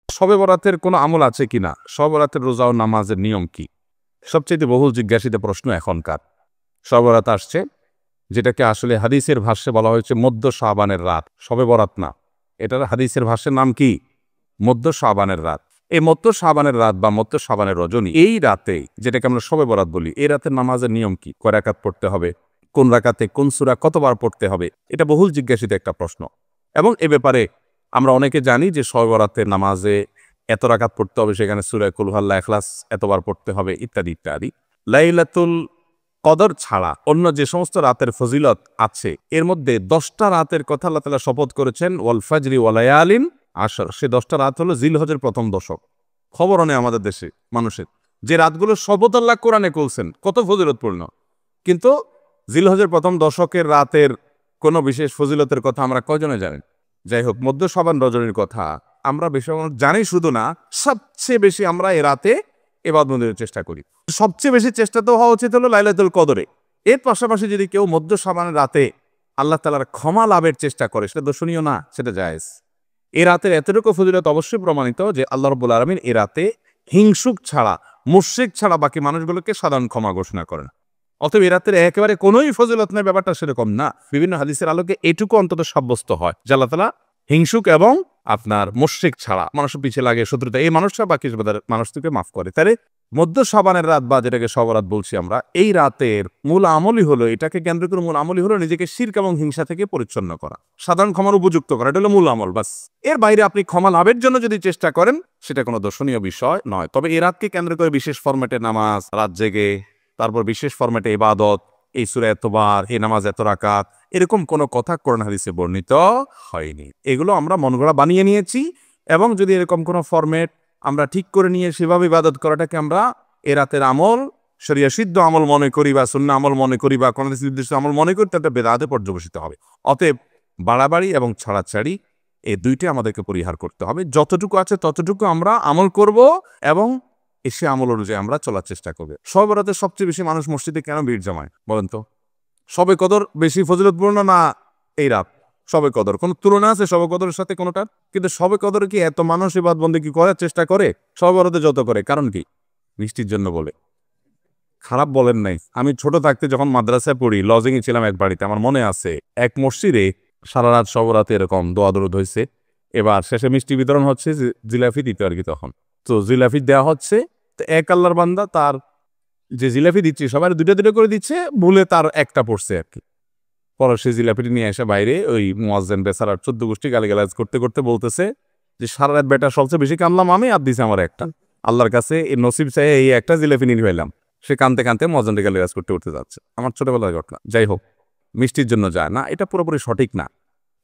শবে বরাতের কোনো আমল আছে কিনা, শবে বরাতের রোজা ও নামাজের নিয়ম কি? সবচেয়ে বহুল জিজ্ঞাসিত প্রশ্ন এখনকার। শবে বরাত আসছে, যেটাকে আসলে হাদিসের ভাষ্যে বলা হয়েছে মধ্য শাবানের রাত, শবে বরাত না। এটার হাদিসের ভাষ্যের নাম কি? মধ্য শাবানের রাত। এই মধ্য শাবানের রাত বা মধ্য শাবানের রজনী, এই রাতে যেটাকে আমরা শবে বরাত বলি, এই রাতের নামাজের নিয়ম কি? কয় রাকাত পড়তে হবে, কোন রাকাতে কোন সূরা কতবার পড়তে হবে, এটা বহুল জিজ্ঞাসিত একটা প্রশ্ন। এবং এ ব্যাপারে আমরা অনেকে জানি যে শবে বরাতের নামাজে এত রাকাত পড়তে হবে, সেখানে সূরা কুল হুয়াল্লাহু ইখলাস এতবার পড়তে হবে, ইত্যাদি ইত্যাদি। লাইলাতুল কদর ছাড়া অন্য যে সমস্ত রাতের ফজিলত আছে, এর মধ্যে 10টা রাতের কথা আল্লাহ তাআলা শপথ করেছেন, ওয়াল ফাজরি ওয়া লায়ালিন আশর। সে 10টা রাত হলো জিলহজের প্রথম দশক। খবরও নেই আমাদের দেশে মানুষের, যে রাতগুলো শপথ আল্লাহ কোরআনে করছেন, কত ফজিলতপূর্ণ। কিন্তু জিলহজের প্রথম দশকের রাতের কোনো বিশেষ ফজিলতের কথা আমরা কয়জনে জানেন? যাই হোক, মধ্য শাবান রজনীর কথা আমরা বেশি জানি শুধু না, সবচেয়ে বেশি আমরা এ রাতে ইবাদতের চেষ্টা করি। সবচেয়ে বেশি চেষ্টা তো হওয়া উচিত হলো লাইলাতুল কদরে। এর পাশাপাশি যদি কেউ মধ্য শাবানের রাতে আল্লাহ তাআলার ক্ষমা লাভের চেষ্টা করে, সেটা দর্শনীয় না, সেটা জায়েজ। এ রাতের এতটুকু ফজিলত অবশ্যই প্রমাণিত যে আল্লাহ রাব্বুল আলামিন এ রাতে হিংসুক ছাড়া, মুশরিক ছাড়া বাকি মানুষগুলোকে সাধারণ ক্ষমা ঘোষণা করেন। অতএব এ রাতের একেবারে কোনোই ফজিলত নেই, ব্যাপারটা সেরকম না। বিভিন্ন হাদিসের আলোকে এটুকু অন্তত সাব্যস্ত হয় যে আল্লাহ তাআলা হিংসুক এবং আপনার মুশরিক ছাড়া, মানুষের পিছিয়ে লাগে শত্রুতা, এই মানুষরা বাকি মানুষকে মাফ করে। তাহলে মধ্য শাবানের রাত বা যেটাকে শবে বরাত বলছি আমরা, এই রাতের মূল আমলই হলো, এটাকে কেন্দ্র করে মূল আমলই হলো নিজেকে শিরক এবং হিংসা থেকে পরিচ্ছন্ন করা, সাধারণ ক্ষমার উপযুক্ত করা। এটা হলো মূল আমল, বাস। এর বাইরে আপনি ক্ষমা লাভের জন্য যদি চেষ্টা করেন, সেটা কোনো দর্শনীয় বিষয় নয়। তবে এই রাতকে কেন্দ্র করে বিশেষ ফরম্যাটে নামাজ, রাত জেগে, তারপর বিশেষ ফরম্যাটে ইবাদত, এই সূরা এতবার, এই নামাজ এত রাকাত, এরকম কোনো কথা কোরআন হাদিসে বর্ণিত হয়নি। এগুলো আমরা মনগড়া বানিয়ে নিয়েছি। এবং যদি এরকম কোনো ফরম্যাট আমরা ঠিক করে নিয়ে সেভাবে ইবাদত করাটাকে আমরা এ রাতের আমল, শরিয়া সিদ্ধ আমল মনে করি বা সুন্নাহ আমল মনে করি বা কোরআন নির্দিষ্ট আমল মনে করি, তাতে বেদাতে পর্যবসিত হবে। অতএব বাড়াবাড়ি এবং ছাড়াছাড়ি এই দুইটাই আমাদেরকে পরিহার করতে হবে। যতটুকু আছে ততটুকু আমরা আমল করব এবং এসে আমল অনুযায়ী আমরা চলার চেষ্টা করব। শবে বরাতে সবচেয়ে বেশি মানুষ মসজিদে কেন ভিড় জমায় বলেন তো? শবে কদর বেশি ফজিলতপূর্ণ না এই রাত? শবে কদর কোনো তুলনা আছে শবে কদরের সাথে কোনোটার? কিন্তু শবে কদরে কি এত মানুষ ইবাদত বন্দেগী করার চেষ্টা করে শবে বরাতে যত করে? কারণ কি? বৃষ্টির জন্য বলে। খারাপ বলেন নাই। আমি ছোট থাকতে যখন মাদ্রাসায় পড়ি, লজিংয়ে ছিলাম এক বাড়িতে, আমার মনে আছে এক মসজিদে সারা রাত শবে বরাতে এরকম দোয়া দরুদ হয়েছে। এবার শেষে মিষ্টি বিতরণ হচ্ছে, জিলাপি দিতে আর কি তখন। তো জিলাপি দেওয়া হচ্ছে, তো এক আল্লাহর বান্দা তার যে জিলাপি দিচ্ছে সবাই দুটো দুটো করে দিচ্ছে, ভুলে তার একটা পড়ছে আর কি। পরে সে জিলাপিটি নিয়ে এসে বাইরে ওই মুয়াজ্জিন বেচারার 14 গোষ্ঠী গালিগালাজ করতে করতে বলতেছে যে সারা রাত বেটা সবচেয়ে বেশি কামলাম আমি, আর দিছে আমার একটা। আল্লাহর কাছে এই নসিব চাই এই একটা জিলাপি নিয়ে ফেলাম। সে কানতে কানতে মুয়াজ্জিনকে গালিগালাজ করতে করতে যাচ্ছে। আমার ছোটবেলার ঘটনা। যাই হোক, মিষ্টির জন্য যায় না, এটা পুরোপুরি সঠিক না।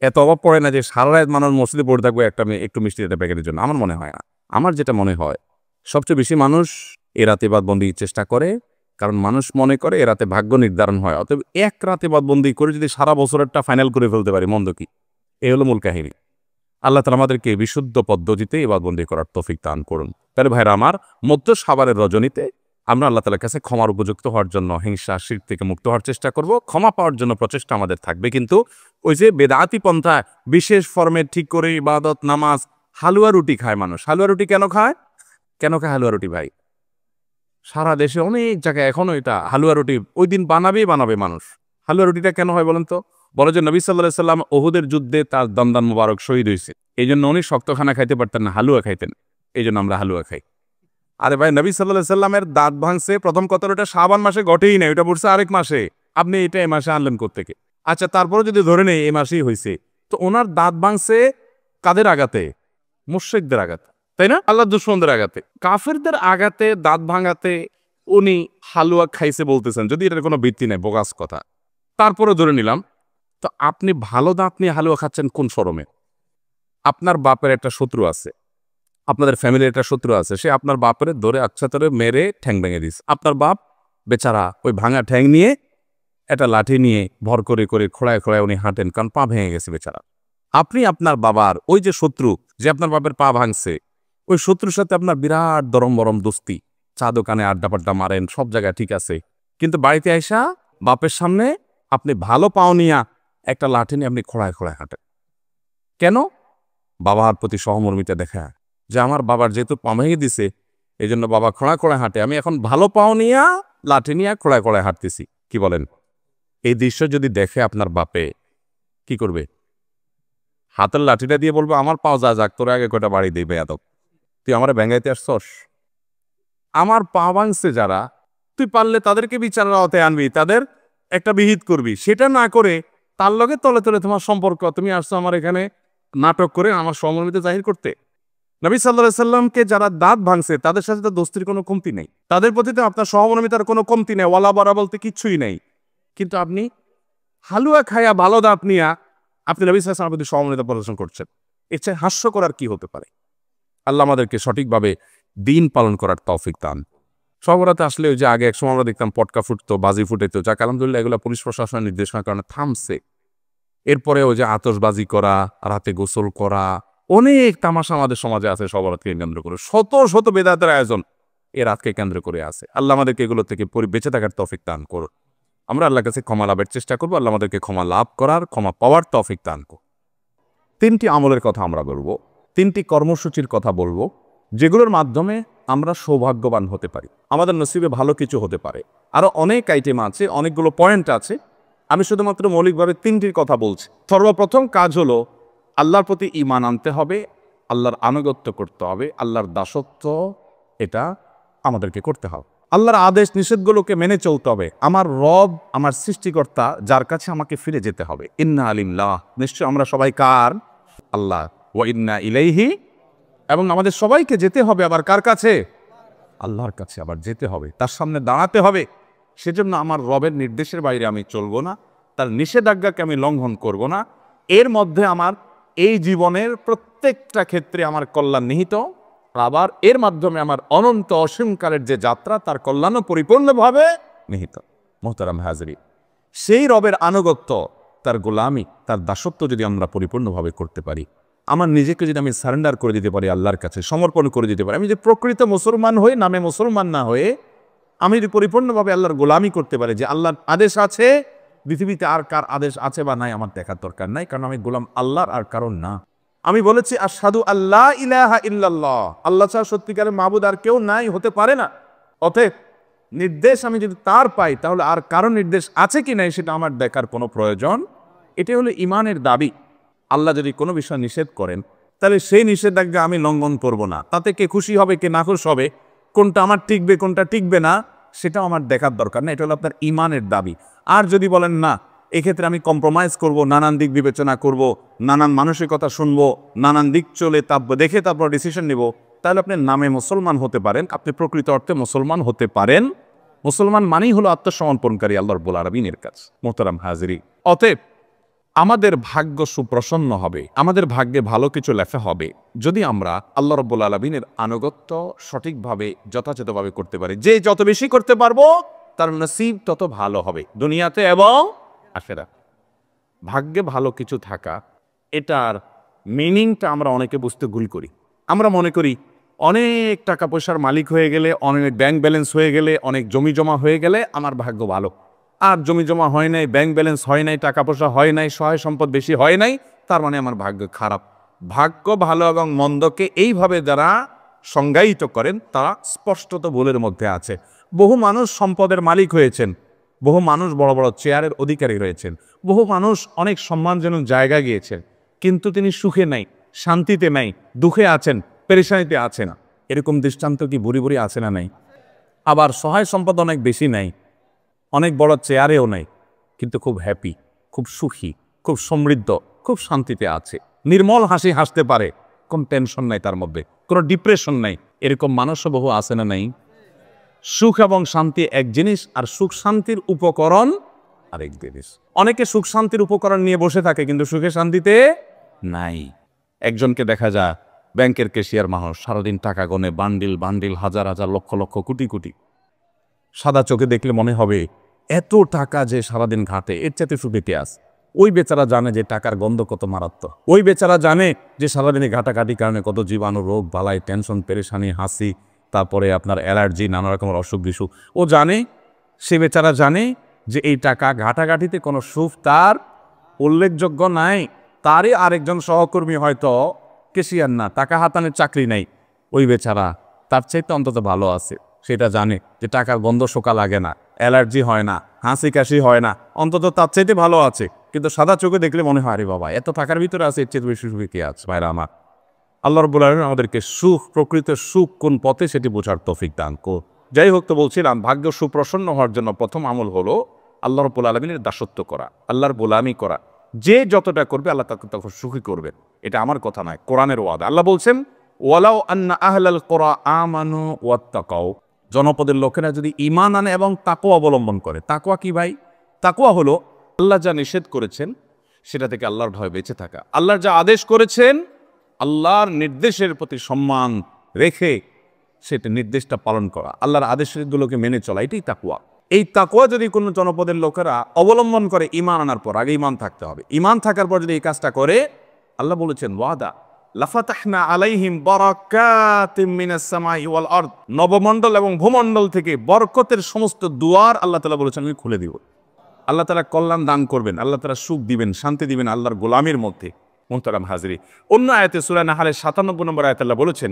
এত অভাব পড়ে না যে সারা রাত মানুষ মসজিদে পড়ে থাকবে একটু মিষ্টি একটা প্যাকেটের জন্য। আমার মনে হয় না। আমার যেটা মনে হয়, সবচেয়ে বেশি মানুষ এ রাতে ইবাদতবন্দির চেষ্টা করে, কারণ মানুষ মনে করে এ রাতে ভাগ্য নির্ধারণ হয়। অতএব এক রাতে ইবাদতবন্দি করে যদি সারা বছরেরটা ফাইনাল করে ফেলতে পারি, মন্দ কি? এই হলো মূল কাহিনী। আল্লাহ তাআলা আমাদেরকে বিশুদ্ধ পদ্ধতিতে ইবাদতবন্দি করার তৌফিক দান করুন। তাহলে ভাইরা আমার, মধ্য শাবানের রজনীতে আমরা আল্লাহ তাআলার কাছে ক্ষমার উপযুক্ত হওয়ার জন্য, হিংসা শিরক থেকে মুক্ত হওয়ার চেষ্টা করব। ক্ষমা পাওয়ার জন্য প্রচেষ্টা আমাদের থাকবে। কিন্তু ওই যে বেদাতি পন্থা, বিশেষ ফরম্যাট ঠিক করে ইবাদত, নামাজ, হালুয়া রুটি খায় মানুষ। হালুয়া রুটি কেন খায়? কেন খায় হালুয়া রুটি ভাই? সারা দেশে অনেক জায়গায় এখনো এটা হালুয়া রুটি ওই দিন বানাবে মানুষ। হালুয়া রুটিটা কেন হয় বলেন তো? বলে যে নবী সাল্লাল্লাহু আলাইহি সাল্লাম উহুদের যুদ্ধে তার দমদান মুবারক শহীদ হয়েছে, এই জন্য উনি শক্ত খানা খাইতে পারতেন না, হালুয়া খাইতেন। এই জন্য আমরা হালুয়া খাই। আরে ভাই, নবী সাল্লাল্লাহু আলাইহি সাল্লামের দাঁত ভাঙছে প্রথম কথা, ওটা শাবান মাসে ঘটেই নাই, ওটা পড়ছে আরেক মাসে। আপনি এটা এই মাসে আনলেন কোত্থেকে? আচ্ছা, তারপরে যদি ধরে নেই এই মাসেই হয়েছে, তো ওনার দাঁত ভাঙছে কাদের আঘাতে? মুশরিকদের আঘাতে, তাই না? আল্লাহ দুশমনদের আঘাতে, কাফেরদের আঘাতে, দাঁত ভাঙাতে উনি হালুয়া খাইছে বলতেছেন, যদি এটার কোনো ভিত্তি নেই, বোগাস কথা। তারপরে ধরে নিলাম, তো আপনি ভালো দাঁত নিয়ে হালুয়া খাচ্ছেন কোন শরমে? আপনার বাপের একটা শত্রু আছে, আপনাদের ফ্যামিলির একটা শত্রু আছে, সে আপনার বাপের ধরে ধরে মেরে ঠ্যাং ভেঙে দিস। আপনার বাপ বেচারা ওই ভাঙা ঠ্যাং নিয়ে একটা লাঠি নিয়ে ভর করে করে খোড়ায় খোড়ায় উনি হাঁটেন, কারণ পা ভেঙে গেছে বেচারা। আপনি আপনার বাবার ওই যে শত্রু, যে আপনার বাপের পা ভাঙছে, ওই শত্রুর সাথে আপনার বিরাট দরম বরম দোস্তি, চা দোকানে আড্ডা পাড্ডা মারেন, সব জায়গায় ঠিক আছে। কিন্তু বাড়িতে আইসা বাপের সামনে আপনি ভালো পাও নিয়া একটা লাঠি নিয়ে আপনি খোড়ায় খোড়ায় হাঁটেন। কেন? বাবার প্রতি সহমর্মিতা দেখা, যে আমার বাবার যেহেতু পা ভেঙে দিছে এই জন্য বাবা খোঁড়া খোঁড়া হাঁটে, আমি এখন ভালো পাও নিয়া লাঠি নিয়ে খোঁড়ায় খোঁড়ায় হাঁটতেছি। কি বলেন? এই দৃশ্য যদি দেখে আপনার বাপে কি করবে? হাতের লাঠিটা দিয়ে বলবো আমার পাও যা যাক, তোর আগে কয়টা বাড়ি দিই বেয়াদব, তুই আমার ব্যাঙ্গাইতে আসছস? আমার পা ভাঙছে যারা, তুই পারলে তাদেরকে বিচারের আওতায় আনবি, তাদের একটা বিহিত করবি। সেটা না করে তার লগে তলে তলে তোমার সম্পর্ক, তুমি আসছো আমার এখানে নাটক করে আমার সহমর্মিতা জাহির করতে। নবী সাল্লাল্লাহু আলাইহি সাল্লামকে যারা দাঁত ভাঙছে তাদের সাথে তো দোস্তির কোনো কমতি নেই, তাদের প্রতি তো আপনার সহমর্মিতার কোনো কমতি নেই, ওয়ালা বারা বলতে কিচ্ছুই নেই। কিন্তু আপনি হালুয়া খায়া ভালো দাঁত নিয়া আপনি নবী সাল্লাল্লাহু আলাইহি সাল্লামের প্রতি সহমর্মিতা প্রদর্শন করছেন। এর চেয়ে হাস্য করার কি হতে পারে? আল্লাহ আমাদেরকে সঠিকভাবে দিন পালন করার তৌফিক দান। শবরাতে আসলে ওই যে আগে এক সময় আমরা দেখতাম পটকা ফুটতো, বাজি ফুটাইতো, যাক আলহামদুলিল্লাহ এগুলো পুলিশ প্রশাসনের নির্দেশনার কারণে থামছে। এরপরে ওই যে আতশবাজি করা, রাতে গোসল করা, অনেক তামাশা আমাদের সমাজে আছে শবরাতকে কেন্দ্র করে, শত শত বেদাতের আয়োজন এ রাতকে কেন্দ্র করে আছে। আল্লাহ আমাদেরকে এগুলো থেকে বেঁচে থাকার তৌফিক দান করুন। আমরা আল্লাহর কাছে ক্ষমা লাভের চেষ্টা করবো, আল্লাহ আমাদেরকে ক্ষমা লাভ করার, ক্ষমা পাওয়ার তৌফিক দান করুন। 3টি আমলের কথা আমরা বলবো, 3টি কর্মসূচির কথা বলবো, যেগুলোর মাধ্যমে আমরা সৌভাগ্যবান হতে পারি, আমাদের নসিবে ভালো কিছু হতে পারে। আরও অনেক আইটেম আছে, অনেকগুলো পয়েন্ট আছে, আমি শুধুমাত্র মৌলিকভাবে 3টির কথা বলছি। সর্বপ্রথম কাজ হলো আল্লাহর প্রতি ঈমান আনতে হবে, আল্লাহর আনুগত্য করতে হবে, আল্লাহর দাসত্ব এটা আমাদেরকে করতে হবে, আল্লাহর আদেশ নিষেধগুলোকে মেনে চলতে হবে। আমার রব, আমার সৃষ্টিকর্তা, যার কাছে আমাকে ফিরে যেতে হবে। ইন্না আলিল্লাহ, নিশ্চয় আমরা সবাই কার? আল্লাহ। ওয়া ইন্না ইলাইহি, এবং আমাদের সবাইকে যেতে হবে আবার কার কাছে? আল্লাহর কাছে আবার যেতে হবে, তার সামনে দাঁড়াতে হবে। সেজন্য আমার রবের নির্দেশের বাইরে আমি চলবো না, তার নিষেধাজ্ঞাকে আমি লঙ্ঘন করব না। এর মধ্যে আমার এই জীবনের প্রত্যেকটা ক্ষেত্রে আমার কল্যাণ নিহিত, আবার এর মাধ্যমে আমার অনন্ত অসীমকালের যে যাত্রা তার কল্যাণও পরিপূর্ণভাবে নিহিত। মোহতারাম হাজরি, সেই রবের আনুগত্য, তার গোলামি, তার দাসত্ব যদি আমরা পরিপূর্ণভাবে করতে পারি, আমার নিজেকে যদি আমি সারেন্ডার করে দিতে পারি, আল্লাহর কাছে সমর্পণ করে দিতে পারি, আমি যে প্রকৃত মুসলমান হয়ে নামে মুসলমান না হয়ে আমি যদি পরিপূর্ণভাবে আল্লাহর গোলামি করতে পারি, যে আল্লাহর আদেশ আছে, পৃথিবীতে আর কার আদেশ আছে বা নাই আমার দেখার দরকার নাই, কারণ আমি গোলাম আল্লাহর আর কারণ না। আমি বলেছি আশহাদু আল্লা ইলাহা ইল্লাল্লাহ, আল্লাহ ছাড়া সত্যিকারের মাবুদ আর কেউ নাই, হতে পারে না। অতএব নির্দেশ আমি যদি তার পাই, তাহলে আর কারো নির্দেশ আছে কি নাই সেটা আমার দেখার কোনো প্রয়োজন। এটাই হলো ইমানের দাবি। আল্লাহ যদি কোনো বিষয় নিষেধ করেন, তাহলে সেই নিষেধাজ্ঞা আমি লঙ্ঘন করব না। তাতে কে খুশি হবে কে নাখুশ হবে, কোনটা আমার টিকবে কোনটা টিকবে না, সেটাও আমার দেখার দরকার না। এটা হলো আপনার ইমানের দাবি। আর যদি বলেন না, এক্ষেত্রে আমি কম্প্রোমাইজ করব, নানান দিক বিবেচনা করব, নানান মানসিকতা শুনবো, নানান দিক চলে দেখে তারপর ডিসিশন নিব, তাহলে আপনি নামে মুসলমান হতে পারেন, আপনি প্রকৃত অর্থে মুসলমান হতে পারেন। মুসলমান মানেই হলো আত্মসমর্পণকারী আল্লাহ রাব্বুল আলামিনের কাছে। মোহতারাম হাজিরি, অতএব আমাদের ভাগ্য সুপ্রসন্ন হবে, আমাদের ভাগ্যে ভালো কিছু লেখা হবে যদি আমরা আল্লাহ রাব্বুল আলামিনের আনুগত্য সঠিকভাবে যথাযথভাবে করতে পারি। যে যত বেশি করতে পারবো তার নসিব তত ভালো হবে দুনিয়াতে এবং আখিরাত। ভাগ্যে ভালো কিছু থাকা, এটার মিনিংটা আমরা অনেকে বুঝতে ভুল করি। আমরা মনে করি অনেক টাকা পয়সার মালিক হয়ে গেলে, অনেক ব্যাংক ব্যালেন্স হয়ে গেলে, অনেক জমি জমা হয়ে গেলে আমার ভাগ্য ভালো। আর জমি জমা হয় নাই, ব্যাংক ব্যালেন্স হয় নাই, টাকা পয়সা হয় নাই, সহায় সম্পদ বেশি হয় নাই, তার মানে আমার ভাগ্য খারাপ। ভাগ্য ভালো এবং মন্দকে এইভাবে যারা সংজ্ঞায়িত করেন তারা স্পষ্টত ভুলের মধ্যে আছে। বহু মানুষ সম্পদের মালিক হয়েছেন, বহু মানুষ বড় বড় চেয়ারের অধিকারী রয়েছেন, বহু মানুষ অনেক সম্মানজনক জায়গায় গিয়েছেন, কিন্তু তিনি সুখে নাই, শান্তিতে নাই, দুঃখে আছেন, পেরেশানিতে আছেন। এরকম দৃষ্টান্ত কি বুড়ি বুড়ি আছে না নাই? আবার সহায় সম্পদ অনেক বেশি নাই, অনেক বড় চেয়ারেও নাই, কিন্তু খুব হ্যাপি, খুব সুখী, খুব সমৃদ্ধ, খুব শান্তিতে আছে, নির্মল হাসি হাসতে পারে, কোনো টেনশন নাই তার মধ্যে, কোনো ডিপ্রেশন নাই। এরকম মানুষও বহু আছে না নাই? সুখ এবং শান্তি এক জিনিস, আর সুখ শান্তির উপকরণ আরেক জিনিস। অনেকে সুখ শান্তির উপকরণ নিয়ে বসে থাকে কিন্তু সুখে শান্তিতে নাই। একজনকে দেখা যায় ব্যাংকের ক্যাশিয়ার মানুষ, সারাদিন টাকা গনে, বান্ডিল বান্ডিল, হাজার হাজার, লক্ষ লক্ষ, কোটি কোটি। সাদা চোখে দেখলে মনে হবে এত টাকা যে সারাদিন ঘাটে, এর চাইতে সুখে কে আছে? ওই বেচারা জানে যে টাকার গন্ধ কত মারাত্মক, ওই বেচারা জানে যে সারাদিনে ঘাটাঘাটির কারণে কত জীবাণু, রোগ বালাই, টেনশন, পেরেশানি, হাসি, তারপরে আপনার অ্যালার্জি, নানা রকমের অসুখ বিসুখ ও জানে। সে বেচারা জানে যে এই টাকা ঘাটাঘাটিতে কোনো সুখ তার উল্লেখযোগ্য নাই। তারই আরেকজন সহকর্মী হয়তো ক্যাশিয়ার না, টাকা হাতানোর চাকরি নাই, ওই বেচারা তার চাইতে অন্তত ভালো আছে, সেটা জানে যে টাকার গন্ধ শোকা লাগে না, অ্যালার্জি হয় না, হাসি কাশি হয় না, অন্তত তার চাইতে ভালো আছে। কিন্তু সাদা চোখে দেখলে মনে হয় আরে বাবা এত টাকার ভিতরে আছে, এর চেয়ে বেশি সুখী কে আছে ভাইরা আমার। আল্লাহ রাব্বুল আলামিন আমাদেরকে সুখ, প্রকৃত সুখ কোন পথে সেটি বোঝার তৌফিক দান করুন। যাই হোক, তো বলছিলাম ভাগ্য সুপ্রসন্ন হওয়ার জন্য প্রথম আমল হলো আল্লাহ রাব্বুল আলামিনের দাসত্ব করা, আল্লাহর গোলামি করা। যে যতটা করবে আল্লাহ তাকে তখন সুখী করবেন। এটা আমার কথা নয়, কোরআনের ওয়াদা। আল্লাহ বলছেন ওয়ালাউ আন্না আহলাল কুরা আমানু ওয়াত্তাকাউ, জনপদের লোকেরা যদি ঈমান আনে এবং তাকওয়া অবলম্বন করে। তাকওয়া কি ভাই? তাকওয়া হলো আল্লাহ যা নিষেধ করেছেন সেটা থেকে আল্লাহর ভয়ে বেঁচে থাকা, আল্লাহর যা আদেশ করেছেন আল্লাহর নির্দেশের প্রতি সম্মান রেখে সেটা নির্দেশটা পালন করা, আল্লাহর আদেশগুলোকে মেনে চলা, এটাই তাকওয়া। এই তাকওয়া যদি কোনো জনপদের লোকেরা অবলম্বন করে ঈমান আনার পর, আগে ঈমান থাকতে হবে, ঈমান থাকার পর যদি এই কাজটা করে, আল্লাহ বলেছেন ওয়াদা লাফাতাহনা আলাইহিম বারাকাতিম মিনাস সামাই ওয়াল আরদ, নবমণ্ডল এবং ভূমণ্ডল থেকে বরকতের সমস্ত দুয়ার আল্লাহ তাআলা বলেছেন আমি খুলে দিব। আল্লাহ তাআলা কল্যাণ দান করবেন, আল্লাহ তাআলা সুখ দিবেন, শান্তি দিবেন আল্লাহর গোলামের মধ্যে। মুহতারাম হাজরি, অন্য আয়াতে সূরা নাহলের 97 নম্বর আয়াতে আল্লাহ বলেছেন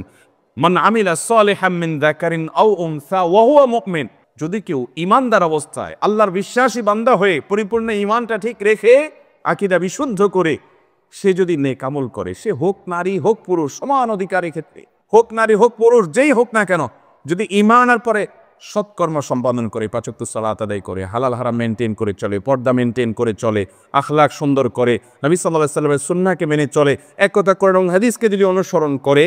মান আমিলা সালিহাম মিন যাকারিন আও উনসা ওয়া হুয়া মুমিন, যদি কেউ ঈমানদার অবস্থায় আল্লাহর বিশ্বাসী বান্দা হয়ে পরিপূর্ণ ঈমানটা ঠিক রেখে আকীদা বিশুদ্ধ করে সে যদি নেক আমল করে, সে হোক নারী হোক পুরুষ, সমান অধিকারের ক্ষেত্রে হোক নারী হোক পুরুষ, যেই হোক না কেন, যদি ঈমানের পরে সৎকর্ম সম্পাদন করে, 5 ওয়াক্ত সালাত আদায় করে, হালাল হারাম মেনটেন করে চলে, পর্দা মেনটেন করে চলে, আখলাক সুন্দর করে, নবী সাল্লাল্লাহু আলাইহি ওয়াসাল্লামের সুন্নাহকে মেনে চলে, এক কথা করে এবং হাদিসকে যদি অনুসরণ করে,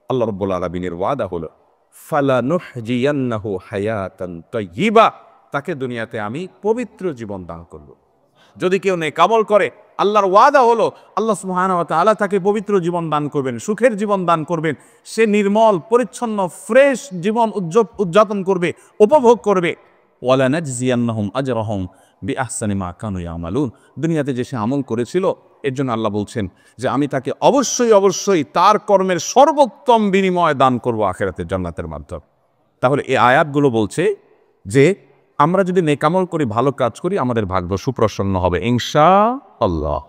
আল্লাহ রাব্বুল আলামিনের ওয়াদা হলো ফালানুহজিয়ান্নাহু হায়াতান তাইয়্যিবা, তাকে দুনিয়াতে আমি পবিত্র জীবন দান করব। যদি কেউ নেক আমল করে, আল্লাহর ওয়াদা হলো আল্লাহ সুবহানাহু ওয়া তাআলা তাকে পবিত্র জীবন দান করবেন, সুখের জীবন দান করবেন। সে নির্মল পরিচ্ছন্ন ফ্রেশ জীবন উদযাপন করবে, উপভোগ করবে। ওয়ালা নাজজিয়ান্নাহুম আজরাহুম বিআহসানি মা কানু ইয়ামালুন, দুনিয়াতে যে সে আমল করেছিল এর জন্য আল্লাহ বলছেন যে আমি তাকে অবশ্যই অবশ্যই তার কর্মের সর্বোত্তম বিনিময় দান করব আখিরাতের জান্নাতের মাধ্যমে। তাহলে এই আয়াতগুলো বলছে যে আমরা যদি নেক আমল করি, ভালো কাজ করি, আমাদের ভাগ্য সুপ্রসন্ন হবে ইনশাআল্লাহ।